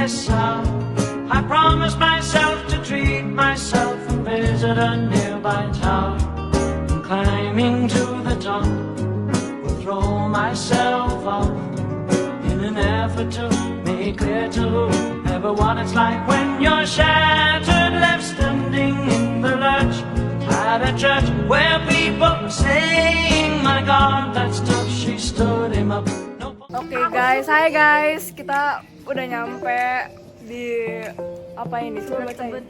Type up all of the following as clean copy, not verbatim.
this out. I promised myself to treat myself and visit a nearby tower. And climbing to the top, will throw myself off in an effort to make clear to everyone it's like when you're shattered, left standing in the lurch at a church where people were saying, my God, that's tough, she stood him up. Oke guys, hai guys, kita udah nyampe di apa ini? Coba bacain.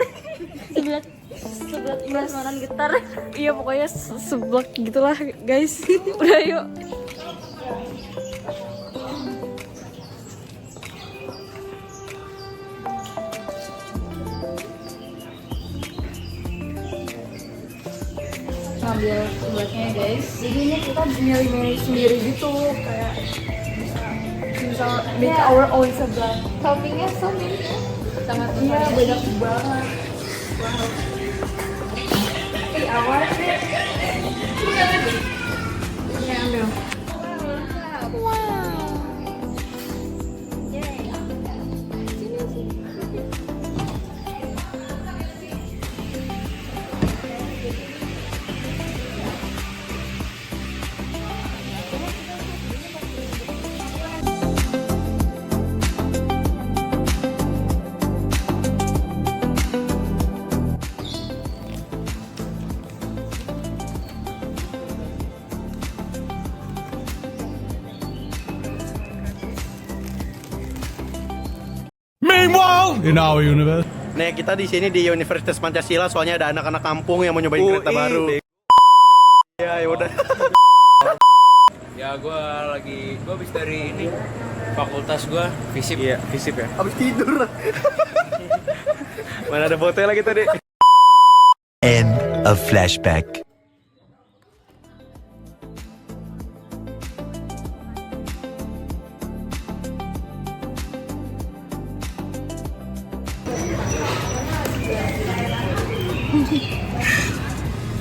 sebelah prasmanan gitar. Iya pokoknya seblak gitulah guys. Udah yuk. Ngambil seblaknya guys. Jadi ini kita milih-milih sendiri gitu, kayak bisa make our own seblak. Toppingnya so many. Sangat Iya banyak banget. awal sih. Ini ambil. In our universe. Nih kita di sini di Universitas Pancasila, soalnya ada anak-anak kampung yang mau nyobain kereta baru. Ya udah. Ya gue habis dari ini fakultas gue FISIP. Iya, FISIP ya. Habis tidur. Mana ada botol lagi tadi. End of flashback.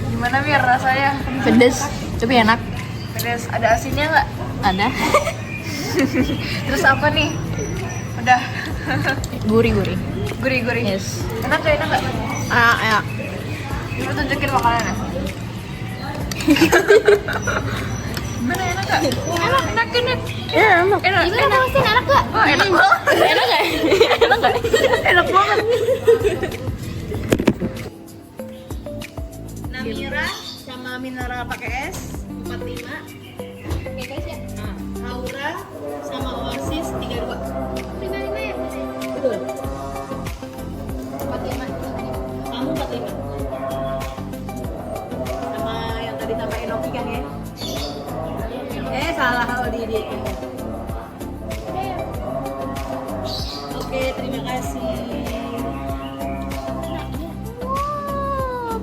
Gimana Mir rasanya? Pedes, tapi enak. Pedas, ada asinnya nggak? Ada. Terus apa nih? Udah. Gurih-gurih. Gurih-gurih. Yes. Enak gak? Enak gak? Ya. Coba tunjukin makanannya. Gimana enak gak? Enak. Iya, enak. Enak. Gimana pasti enak gak? Oh, enak banget. Enak gak? Enak gak? Enak banget. Namira sama mineral pakai es 45. Oke guys ya. Aura sama Oasis 32. 55 ya? Betul. 45. Kamu 45. Sama yang tadi tambah Enoki kan ya? Salah kalau di Oke, terima kasih.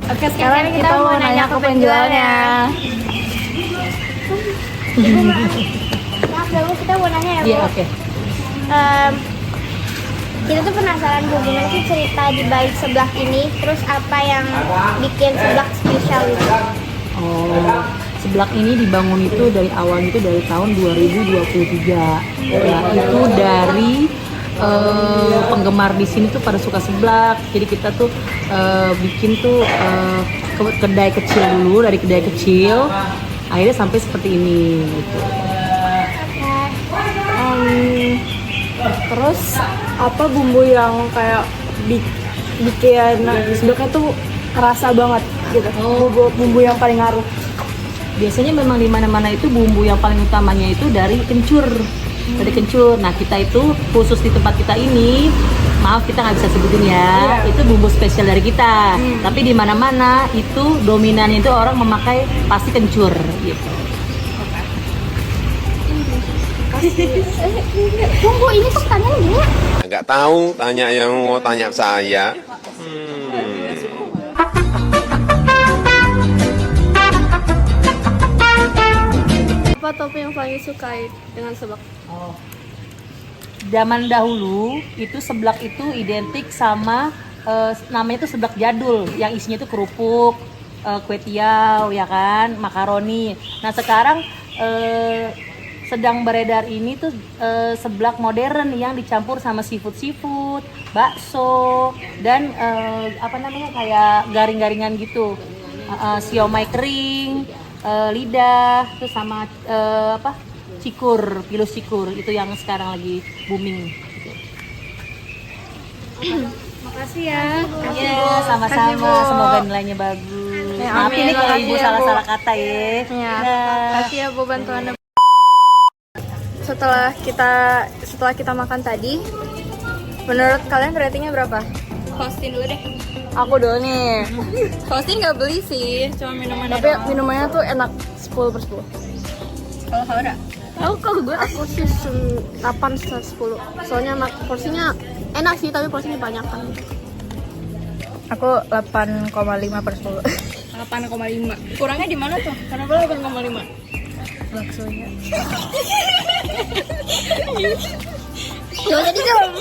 Oke, sekarang kita mau nanya ke penjualnya. Maaf dulu, kita mau nanya ya Bu. Iya, oke. Kita tuh penasaran Bu, gimana sih cerita di balik seblak ini? Terus apa yang bikin seblak spesial gitu? Oh, seblak ini dibangun itu dari awal itu dari tahun 2023. Ya, itu dari penggemar di sini tuh pada suka seblak. Jadi kita tuh bikin tuh kedai kecil dulu, dari kedai kecil akhirnya sampai seperti ini gitu. Terus apa bumbu yang kayak bikin seblaknya tuh kerasa banget gitu. Bumbu yang paling ngaruh. Biasanya memang di mana-mana itu bumbu yang paling utamanya itu dari kencur. Dari kencur. Nah kita itu khusus di tempat kita ini, maaf kita nggak bisa sebutin ya, itu bumbu spesial dari kita. Tapi di mana-mana itu dominannya itu orang memakai pasti kencur gitu. Tunggu, ini tuh pertanyaan gini. Nggak tahu, tanya yang mau tanya saya. Apa topping yang paling disukai dengan seblak? Zaman dahulu itu seblak itu identik sama namanya itu seblak jadul yang isinya itu kerupuk, kue tiaw ya kan, makaroni. Nah sekarang sedang beredar ini tuh seblak modern yang dicampur sama seafood, bakso dan apa namanya kayak garing-garingan gitu, siomay kering, lidah, terus sama pilus cikur itu yang sekarang lagi booming. Makasih ya. Iya, sama-sama. Semoga nilainya bagus. Maaf ini kalau ibu salah-salah kata ya. Ya, makasih ya Bu bantuannya. Setelah kita makan tadi, menurut kalian ratingnya berapa? Hostin dulu deh. Aku dulu nih. Hostin nggak beli sih, cuma minuman. Tapi minumannya tuh enak 10/10. Kalau Haura? Kalau gue aku sih 8/10. Soalnya porsinya enak sih, tapi porsinya banyak kan. Aku 8,5/10. 8,5. Kurangnya di mana tuh? Kenapa 8,5? Baksonya. Jadi dong.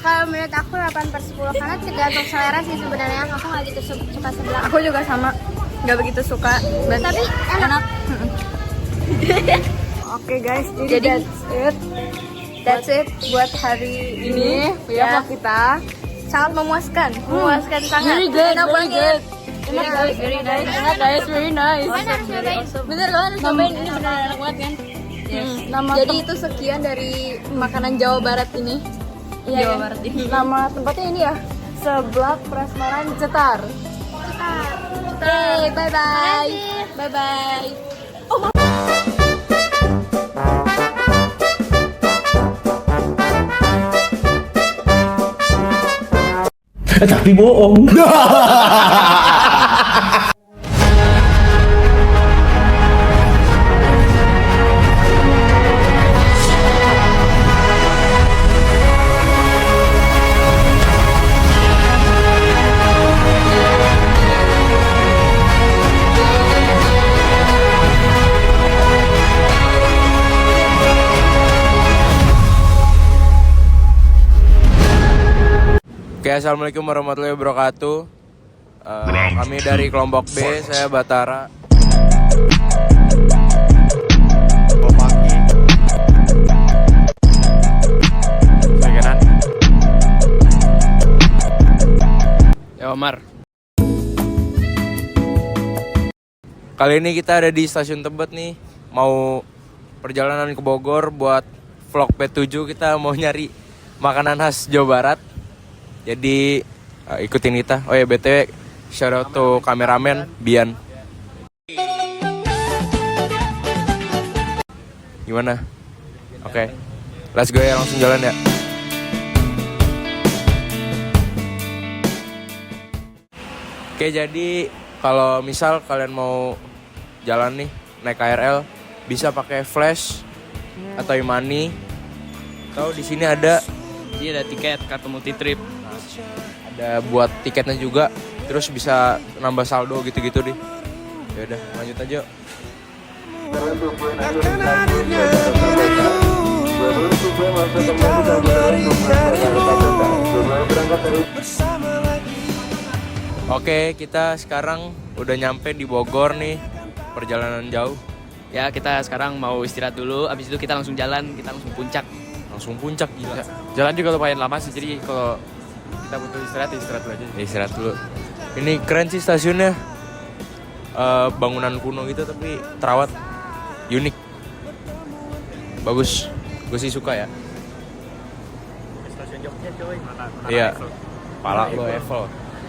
Kalau menurut aku 8/10 karena tergantung selera sih sebenarnya. Aku nggak gitu suka seblak. Aku juga sama, nggak begitu suka. Tapi enak. Oke guys, jadi that's it buat hari ini ya kita. Sangat memuaskan sangat. Very good, Enak very banget. Enak guys, very nice. Enak guys, very nice. Kalian harus nyobain. Bener kalian harus cobain, ini beneran enak banget kan? Jadi itu sekian dari makanan Jawa Barat ini. Jawa Barat ini. Nama tempatnya ini ya, Seblak Prasmanan Cetar. Oke, bye bye. Bye bye. Tapi bohong. Oke, assalamualaikum warahmatullahi wabarakatuh. Kami dari kelompok B, saya Batara. Saya Kenan. Ya Omar. Kali ini kita ada di stasiun Tebet nih, mau perjalanan ke Bogor buat vlog P7. Kita mau nyari makanan khas Jawa Barat. Jadi ikutin kita. Oh ya BTW, shout out to kameramen Bian. Gimana? Oke. Let's go ya, langsung jalan ya. Oke, jadi kalau misal kalian mau jalan nih naik KRL, bisa pakai Flash atau e-money. Atau di sini ada tiket kartu multi trip. Ada buat tiketnya juga, terus bisa nambah saldo gitu-gitu deh. Ya udah, lanjut aja. Oke, kita sekarang udah nyampe di Bogor nih. Perjalanan jauh. Ya, kita sekarang mau istirahat dulu, abis itu kita langsung jalan, kita langsung puncak. Langsung puncak gila. Jalan juga lumayan lama sih, jadi kalau kita butuh istirahat dulu aja. Ya, istirahat dulu. Ini keren sih stasiunnya. Bangunan kuno gitu tapi terawat, unik, bagus. Gue sih suka ya. Stasiun Jogja coy. Iya. Pala lo Eiffel.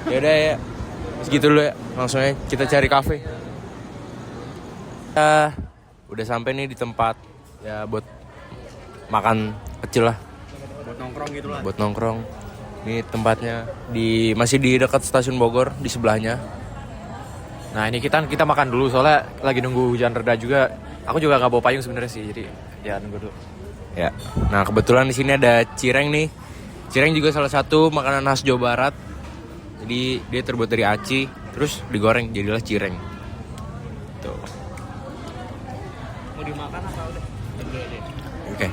Ya udah ya. Segitu dulu ya. Langsung aja kita cari kafe. Udah sampai nih di tempat ya buat makan kecil lah. Buat nongkrong gitu lah. Buat nongkrong. Ini tempatnya masih di dekat stasiun Bogor, di sebelahnya. Nah, ini kita makan dulu soalnya lagi nunggu hujan reda juga. Aku juga nggak bawa payung sebenarnya sih, jadi ya nunggu dulu. Ya. Nah, kebetulan di sini ada cireng nih. Cireng juga salah satu makanan khas Jawa Barat. Jadi dia terbuat dari aci, terus digoreng jadilah cireng. Tuh. Mau dimakan apa udah? Oke.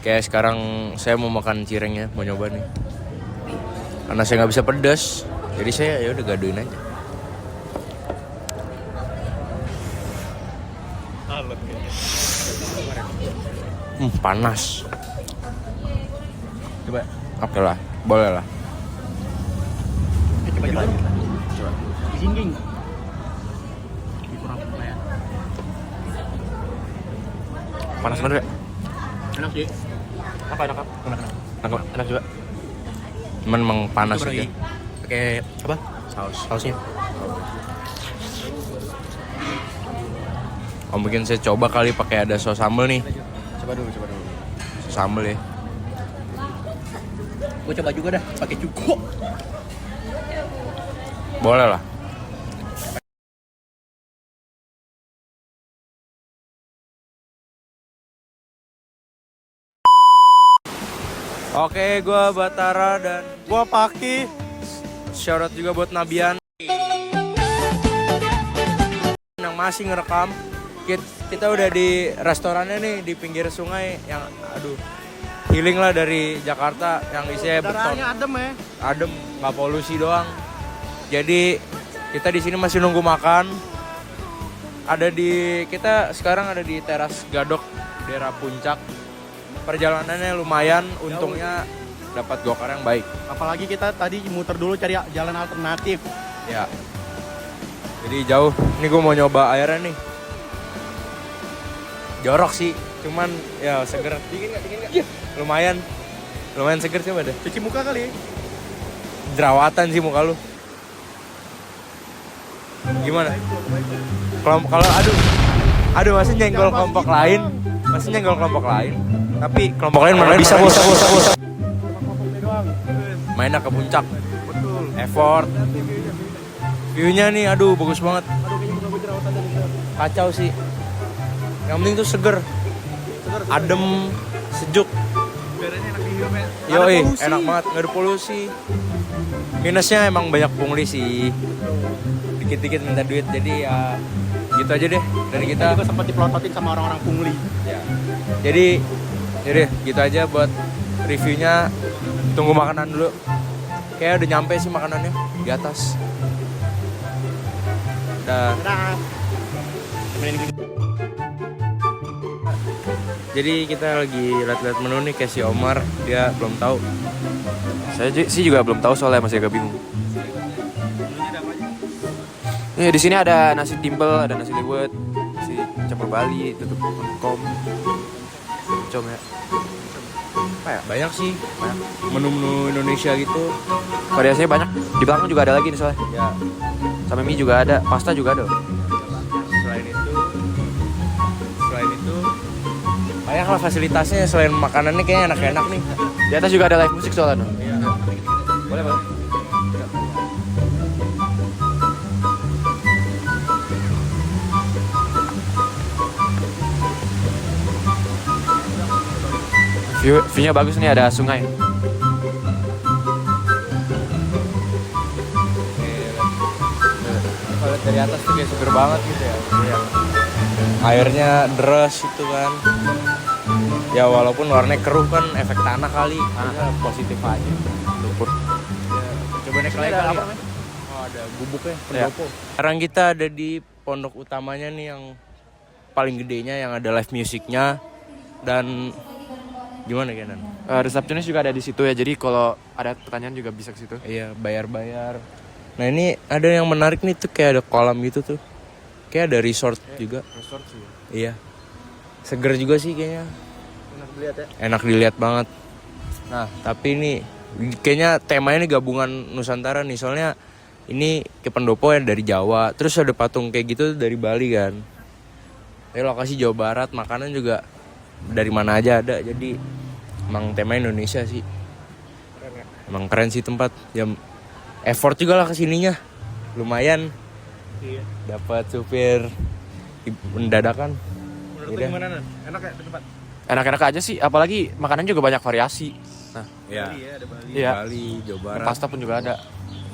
Oke, sekarang saya mau makan cirengnya, mau nyoba nih. Karena saya nggak bisa pedas, jadi saya ya udah gaduin aja. Panas. Coba. Oke lah, boleh lah. Coba juga. Coba. Gingging. Kurang ya. Panas banget ya? Enak sih. Enak juga. Cuman emang panas Coba aja. lagi. Pakai apa? Sausnya. Oh, mungkin saya coba kali pakai ada saus sambal nih. Coba dulu. Saus sambal ya. Gue coba juga dah pakai cuko. Boleh lah. Oke, gue Batara dan Gue Paki. shout out juga buat Nabian yang masih ngerekam. Kita udah di restorannya nih di pinggir sungai yang aduh healing lah dari Jakarta yang isinya beton. Udaranya adem ya. Adem, nggak polusi doang. Jadi kita di sini masih nunggu makan. Kita sekarang ada di teras Gadok daerah Puncak. Perjalanannya lumayan, untungnya dapat gokar yang baik. Apalagi kita tadi muter dulu cari jalan alternatif. Ya. Jadi jauh. Ini gue mau nyoba airnya nih. Jorok sih, cuman ya seger. Dingin nggak? Lumayan seger, coba deh. Cuci muka kali. Jerawatan sih muka lu. Gimana? Kalau aduh masih nyenggol kelompok lain. Tapi kelompok lain mana bisa bos. Mainnya ke puncak. Betul. Effort. View-nya nih aduh bagus banget. Kacau sih. Yang penting tuh seger. Adem, sejuk. Udaranya enak dihirup ya. Yoi, enak banget, nggak ada polusi. Minusnya emang banyak pungli sih. Dikit-dikit minta duit, jadi ya gitu aja deh dari Kita kita. juga sempat dipelototin sama orang-orang pungli. Ya. Jadi gitu aja buat reviewnya. Tunggu makanan dulu. Kayak udah nyampe sih makanannya di atas. Udah. Dadah. Jadi kita lagi lihat-lihat menu nih kayak si Omar, dia belum tahu. Saya sih juga belum tahu soalnya masih agak bingung. Nih di sini ada nasi timbel, ada nasi liwet, nasi campur Bali, tutup kom, ya. Apa ya? Banyak sih, menu-menu Indonesia gitu. Variasinya banyak. Di belakang juga ada lagi nih soalnya. Ya, Sama mie juga ada, pasta juga ada. selain itu banyak lah fasilitasnya. Selain makanannya kayaknya enak-enak nih. Di atas juga ada live musik soalnya. Boleh boleh. View-nya bagus nih, ada sungai. Kalau lihat dari atas tuh kayak seger banget gitu ya. Iya. Airnya deras itu kan. Ya walaupun warnanya keruh kan efek tanah kali. Ya, positif aja. Lumpur. Ya, coba naik lagi kali. Oh, ada gubuknya, pendopo. Sekarang kita ada di pondok utamanya nih yang paling gedenya yang ada live musiknya dan gimana Kenan? Resepsionis juga ada di situ ya. Jadi kalau ada pertanyaan juga bisa ke situ. Iya, bayar-bayar. Nah, ini ada yang menarik nih tuh kayak ada kolam gitu tuh. Kayak ada resort juga. Resort sih. Iya. Seger juga sih kayaknya. Enak dilihat ya. Enak dilihat banget. Nah, tapi ini kayaknya temanya nih gabungan Nusantara nih. Soalnya ini ke pendopo yang dari Jawa. Terus ada patung kayak gitu dari Bali kan. Tapi lokasi Jawa Barat, makanan juga dari mana aja ada. Jadi emang tema Indonesia sih. Emang keren sih tempat. Ya effort juga lah kesininya. Lumayan. Iya. Dapat supir mendadakan. Menurut lu gimana, Nan? Enak ya di tempat? Enak-enak aja sih, apalagi makanan juga banyak variasi. Nah, Ya. Bali ya, ada Bali. iya. Bali, Jawa Barat. Pasta pun juga ada.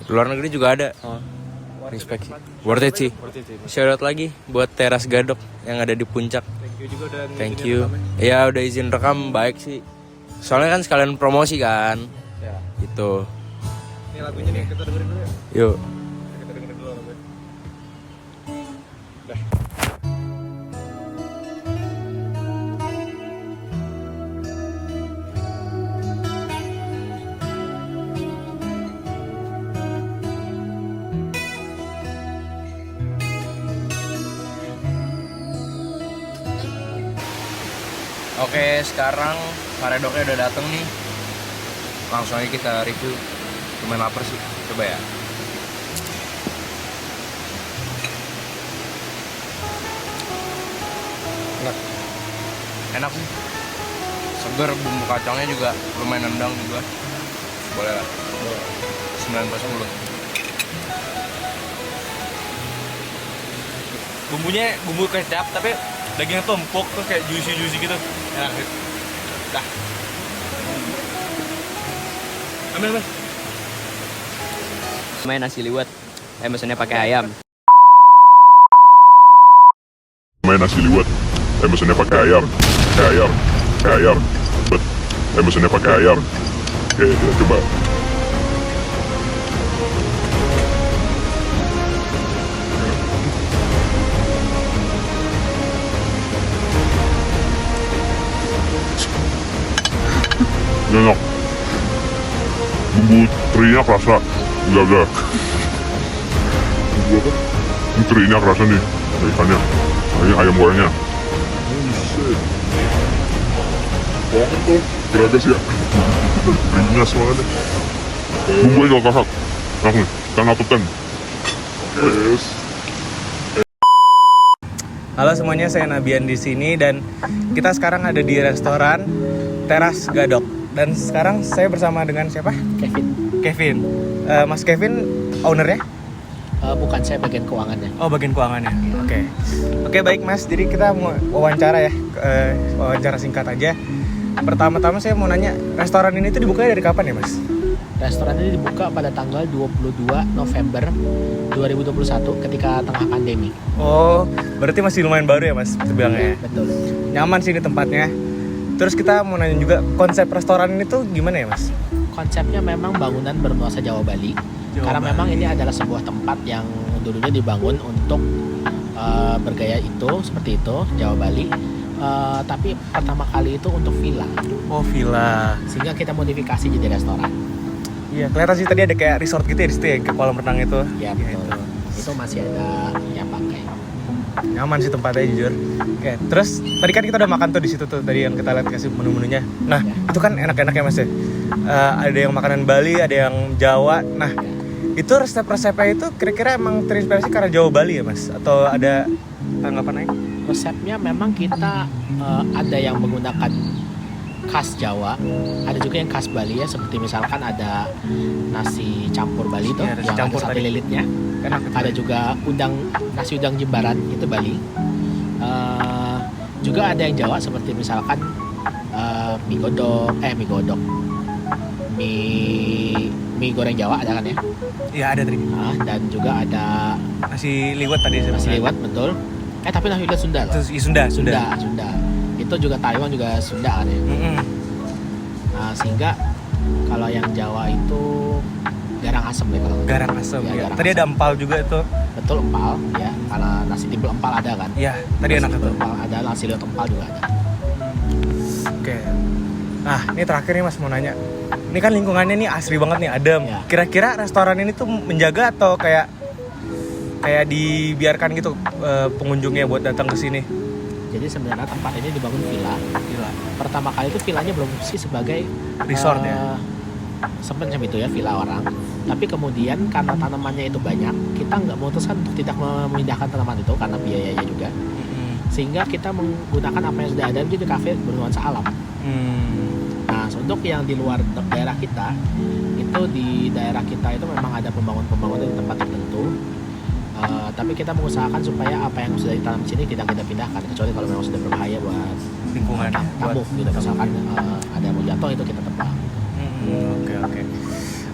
Luar negeri juga ada. Respect sih. Worth it sih. Worth it sih. Shout out lagi buat teras Gadok yang ada di puncak. Thank you juga udah Thank ngizinin you. rekamnya. Ya udah izin rekam baik sih. Soalnya kan sekalian promosi kan. Ya. Gitu. Ini lagunya nih kita dengerin dulu ya. Yuk. Kita dengerin dulu lagunya. Oke, sekarang paredoknya udah dateng nih. Langsung aja kita review. Lumayan lapar sih, coba ya. Enak sih. Seger, bumbu kacangnya juga lumayan nendang juga. Boleh lah. 9/10. Bumbunya bumbu kecap tapi dagingnya tuh empuk tuh kayak juicy gitu. Enak sih. Dah. Ambil Mas. Main nasi liwet. Mesennya pakai ayam. Main nasi liwet. Mesennya pakai ayam. Mesennya pakai ayam. Oke, kita coba. Enak. Bumbu terinya kerasa. Enggak. Bumbu apa? Bumbu terinya kerasa nih. Ikannya. Ini ayam gorengnya. Banget tuh. Geragas ya. Ringas banget deh. Bumbunya gak kasar. Langsung. 10 out of 10. Yes. Halo semuanya, saya Nabian di sini dan kita sekarang ada di restoran Teras Gadok. Dan sekarang saya bersama dengan siapa? Kevin. Mas Kevin ownernya? Bukan, saya bagian keuangannya. Oh, bagian keuangannya. Oke, baik Mas. Jadi kita mau wawancara ya. Wawancara singkat aja. Pertama-tama saya mau nanya, restoran ini tuh dibukanya dari kapan ya, Mas? Restoran ini dibuka pada tanggal 22 November 2021 ketika tengah pandemi. Oh, berarti masih lumayan baru ya, Mas? Bilangnya. Betul. Nyaman sih di tempatnya. Terus kita mau nanya juga, konsep restoran ini tuh gimana ya, Mas? Konsepnya memang bangunan bernuansa Jawa Bali. Karena memang ini adalah sebuah tempat yang dulunya dibangun untuk bergaya itu, seperti itu, Jawa Bali. Tapi pertama kali itu untuk villa. Oh, villa. Sehingga kita modifikasi jadi restoran. Iya, kelihatan sih tadi ada kayak resort gitu ya di situ ya, ke kolam renang itu. Ya, betul. Itu masih ada yang pakai. Nyaman sih tempatnya jujur. Oke, terus tadi kan kita udah makan tuh di situ tuh tadi yang kita lihat kasih menu-menunya. Nah, itu kan enak-enak ya Mas ya. Ada yang makanan Bali, ada yang Jawa. Nah, itu resep-resepnya itu kira-kira emang terinspirasi karena Jawa Bali ya Mas? Atau ada tanggapan lain? Resepnya memang kita ada yang menggunakan khas Jawa, ada juga yang khas Bali ya, seperti misalkan ada nasi campur Bali tuh, yang campur ada sate lilitnya. Enak. Ada juga nasi udang Jimbaran, itu Bali. Juga ada yang Jawa seperti misalkan mie goreng Jawa ada kan ya? Iya ada tadi. Dan juga ada nasi liwet tadi. Nasi liwet betul. Tapi nasi liwet Sunda loh. Sunda. Itu juga Taiwan juga Sunda kan ya. Nah, sehingga kalau yang Jawa itu garang asem ya kalau. Garang asem. Ya. Tadi ada empal juga itu. Betul, empal ya. Karena nasi timbel empal ada kan. Iya, tadi enak itu. Empal ada, nasi liwet empal juga ada. Oke. Nah, ini terakhir nih Mas mau nanya. Ini kan lingkungannya nih asri banget nih, adem. Ya. Kira-kira restoran ini tuh menjaga atau kayak dibiarkan gitu pengunjungnya buat datang ke sini? Jadi sebenarnya tempat ini dibangun villa. Pertama kali itu villanya belum fungsi sebagai resort ya. Semacam itu ya, villa orang. Tapi kemudian karena tanamannya itu banyak, kita nggak memutuskan untuk tidak memindahkan tanaman itu karena biayanya juga. Sehingga kita menggunakan apa yang sudah ada menjadi kafe bernuansa alam. Nah, untuk yang di luar daerah kita, itu di daerah kita itu memang ada pembangunan di tempat tertentu. Tapi kita mengusahakan supaya apa yang sudah ditanam di sini tidak kita pindahkan, kecuali kalau memang sudah berbahaya buat lingkungan, tamu gitu. Misalkan ada yang mau jatuh itu kita tebang.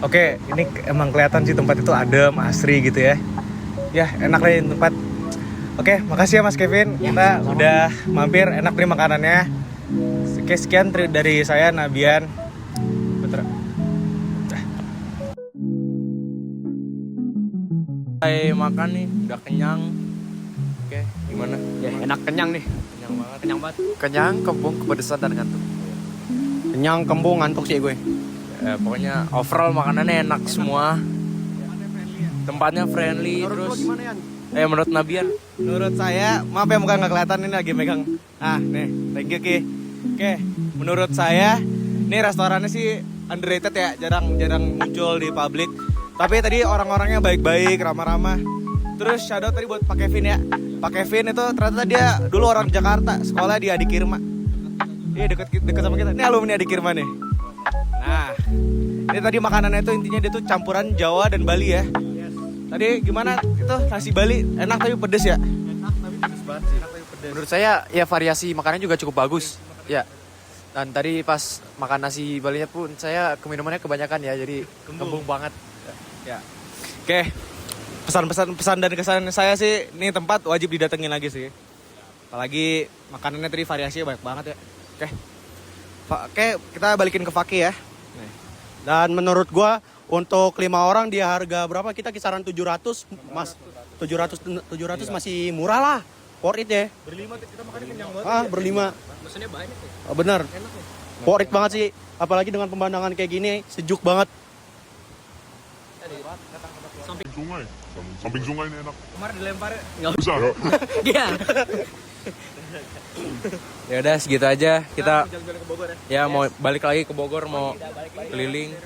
Oke, ini emang kelihatan sih tempat itu adem, asri gitu ya. Ya, enak lah ini tempat. Oke, makasih ya Mas Kevin. Kita udah mampir, enak nih makanannya. Oke, sekian dari saya Nabian. Makan nih, udah kenyang. Oke, gimana? Ya, enak, kenyang nih. Kenyang banget. Kenyang, kembung, kepedesan dan ngantuk. Kenyang, kembung, ngantuk sih gue. Pokoknya overall makanannya enak semua. Tempatnya friendly. Menurut terus gimana Yan? Menurut Nabian? Menurut saya, maaf ya muka nggak kelihatan ini lagi megang. Nih, thank you Ki. Oke, menurut saya ini restorannya sih underrated ya, jarang muncul di publik. Tapi tadi orang-orangnya baik-baik, ramah-ramah. Terus shout out tadi buat Pak Kevin ya. Pak Kevin itu ternyata dia dulu orang Jakarta, sekolah di Adikirma. Iya deket sama kita. Ini alumni Adikirma nih. Nah, ini tadi makanannya itu intinya dia tuh campuran Jawa dan Bali ya. Tadi gimana itu nasi Bali enak tapi pedes ya? Enak tapi pedes banget sih. Menurut saya ya variasi makanannya juga cukup bagus. Ya. Dan tadi pas makan nasi Balinya pun saya minumannya kebanyakan ya, jadi kembung banget. Ya. Oke. Pesan dan kesan saya sih, ini tempat wajib didatengin lagi sih. Apalagi makanannya tadi variasinya banyak banget ya. Oke, kita balikin ke Faki ya. Dan menurut gua untuk 5 orang dia harga berapa? Kita kisaran 700, Mas. 700 masih murah lah. Worth it ya. Berlima kita makannya kenyang banget. Berlima. Maksudnya banyak ya. Oh, bener. Worth it banget sih. Apalagi dengan pemandangan kayak gini, sejuk banget. Samping sungai ini enak. Kemarin dilempar Nggak bisa. Iya. Ya udah segitu aja kita. jalan-jalan ke Bogor ya. Ya mau balik lagi ke Bogor, mau keliling.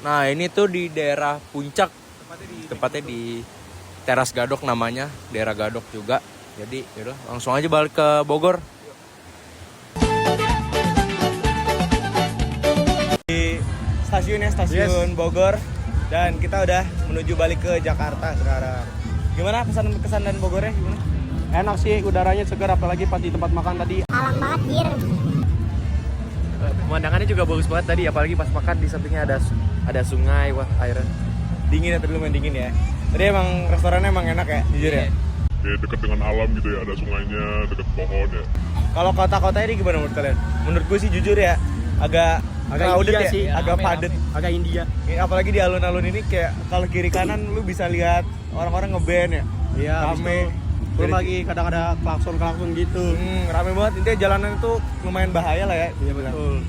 Nah ini tuh di daerah Puncak, tepatnya di Teras Gadok namanya, daerah Gadok juga. Jadi yaudah langsung aja balik ke Bogor. Di stasiun Bogor, dan kita udah menuju balik ke Jakarta sekarang. Gimana kesan dan Bogornya gimana? Enak sih, udaranya segar apalagi pas di tempat makan tadi. Alam banget, Jir. Pemandangannya juga bagus banget tadi, apalagi pas makan di sampingnya ada sungai, wah airnya Dingin ya, tadi lumayan dingin ya. Tadi emang restorannya emang enak ya, jujur ya. Kayak deket dengan alam gitu ya, ada sungainya, deket pohon ya. Kalau kota-kota ini gimana menurut kalian? Menurut gue sih jujur ya, agak crowded India ya, sih, agak padat. agak India. Apalagi di alun-alun ini kayak kalau kiri kanan lu bisa lihat orang-orang ngeband ya. Iya, Rame. Belum lagi kadang ada klakson gitu. Rame banget, intinya jalanan itu lumayan bahaya lah ya. Iya betul.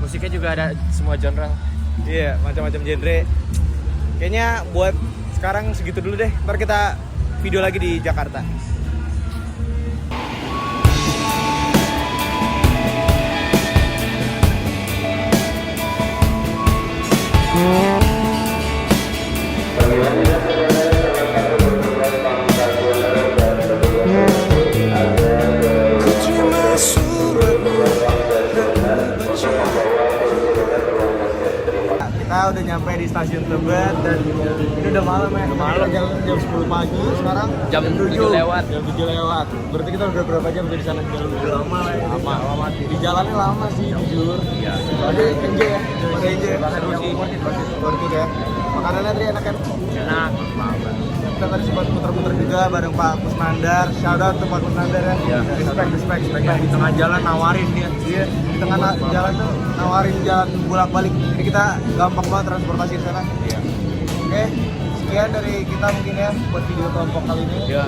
musiknya juga ada semua genre. Iya, macam-macam genre. Kayaknya buat sekarang segitu dulu deh. Ntar kita video lagi di Jakarta. Kita udah nyampe di stasiun Tebet dan ini udah malam ya. Udah malam, jam 10 pagi sekarang. Jam 7 lewat. Jam 7 lewat. Berarti kita udah berapa jam dari sana? Lama lah ya. Lama. Di jalannya lama sih jujur. Iya. Ada enjoy ya. Ada enjoy banget sih. Worth it ya. Makanannya tadi enak kan? Enak banget. Kita tadi sempat muter-muter juga bareng Pak Kusnandar. Shout out to Pak Kusnandar ya. Iya. Respect. Di tengah jalan nawarin dia. Iya. Di tengah jalan tuh nawarin jalan bolak-balik. Jadi kita gampang banget transportasi di sana. Iya. Oke, sekian dari kita mungkin ya buat video kelompok kali ini. Iya.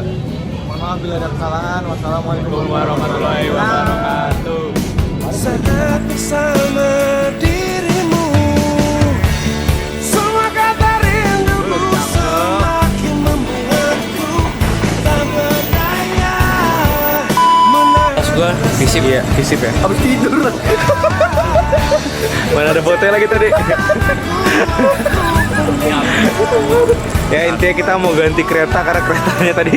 Mohon maaf bila ada kesalahan. Wassalamualaikum warahmatullahi wabarakatuh. Saat bersama dirimu, semua kata rindumu semakin membuatku tak berdaya. Terus gue visip ya. Visip ya. Habis tidur. Mana ada botol lagi tadi. Ya intinya kita mau ganti kereta karena keretanya tadi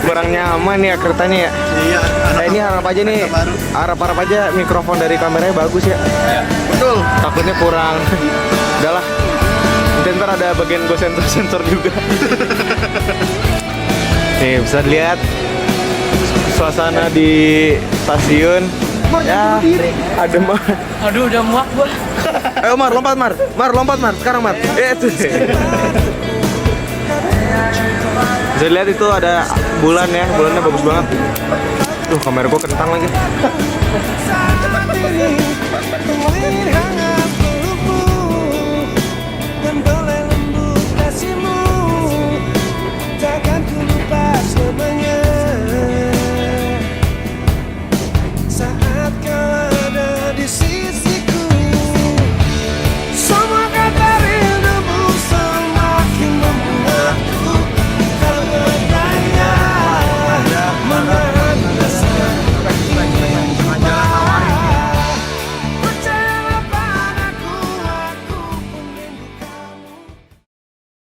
kurang nyaman ya keretanya ya. Iya. Ini harap aja nih, harap aja mikrofon dari kameranya bagus ya. Betul. Takutnya kurang. Udahlah. Nanti ntar ada bagian gue sensor juga. Nih bisa dilihat suasana di stasiun. Ya, adem banget. Aduh, udah muak gua. Ayo Mar, lompat Mar. Lompat Mar. Sekarang Mar. Itu. Bisa lihat itu ada bulan ya. Bulannya bagus banget. Tuh, kamera gua kentang lagi.